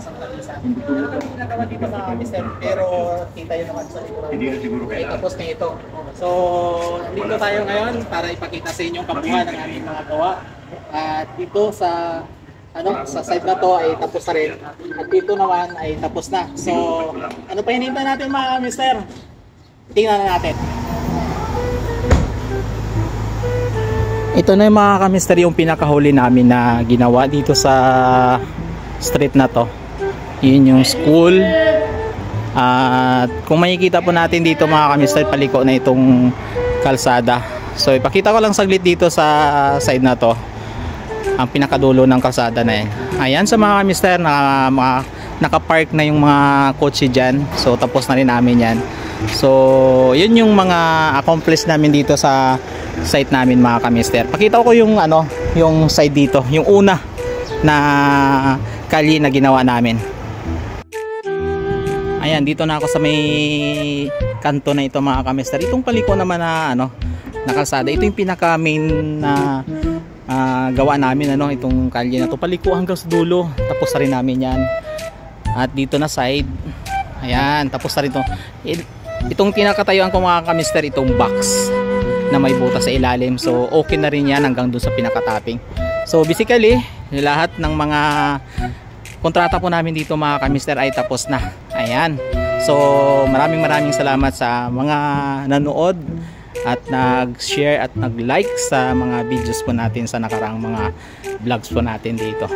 isang kalisa. Meron kami ginagawa dito mga mister, pero kita yun naman sa likuran. Hindi na siguro Ay, kailangan. tapos na ito. So, dito tayo ngayon para ipakita sa inyo ang kabuuan ng aming mga gawa. At dito sa sa side na to ay tapos na rin. At dito naman ay tapos na. So, ano pa hinihintay natin mga mister? Tingnan na natin. Ito na yung mga kamister yung pinakahuli namin na ginawa dito sa street na to. Yun yung school. At kung makikita po natin dito mga kamister, paliko na itong kalsada. So ipakita ko lang saglit dito sa side na to. Ang pinakadulo ng kalsada na yan. Ayan sa mga kamister, nakapark na yung mga kotse dyan. So tapos na rin namin yan. So yun yung mga accomplish namin dito sa site namin mga kamister. Pakita ko yung yung side dito, yung una na kalye na ginawa namin. Ayan, dito na ako sa may kanto na ito mga kamister. Itong paliko naman na na kalsada, ito yung pinaka main na gawa namin itong kalye na to, paliko hanggang sa dulo. Tapos na rin namin yan. At dito na side. Ayan, tapos na rin to. Itong tinakatayuan ko mga kamister, itong box na may butas sa ilalim. So okay na rin yan hanggang dun sa pinakatapping. So basically lahat ng mga kontrata po namin dito mga kamister ay tapos na. Ayan. So maraming salamat sa mga nanood at nag-share at nag-like sa mga videos po natin sa nakaraang mga vlogs po natin dito.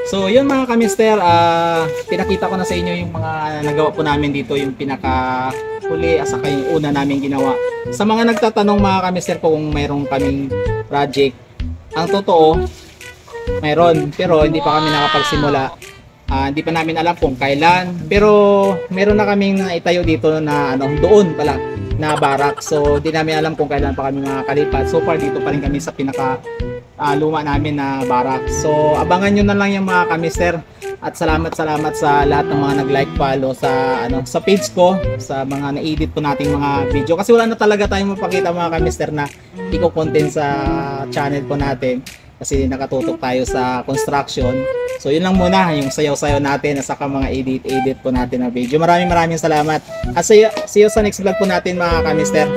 So yun mga kamister, pinakita ko na sa inyo yung mga nagawa po namin dito, yung pinaka huli at saka yung una namin ginawa. Sa mga nagtatanong mga kamister ko kung mayroong kaming project, ang totoo mayroon, pero hindi pa kami nakapagsimula. Hindi pa namin alam kung kailan, pero meron na kaming itayo dito na doon pala na barak. So hindi namin alam kung kailan pa kami makakalipat. So far dito pa rin kami sa pinaka luma namin na barak. So abangan nyo na lang yung mga kamister. At salamat sa lahat ng mga nag-like, follow sa sa page ko, sa mga na-edit po nating mga video. Kasi wala na talaga tayong mapakita mga kamister na i-content sa channel po natin. Kasi nakatutok tayo sa construction. So yun lang muna, yung sayaw-sayaw natin at saka mga edit po natin na video. Maraming salamat. At see you sa next vlog po natin mga kamister.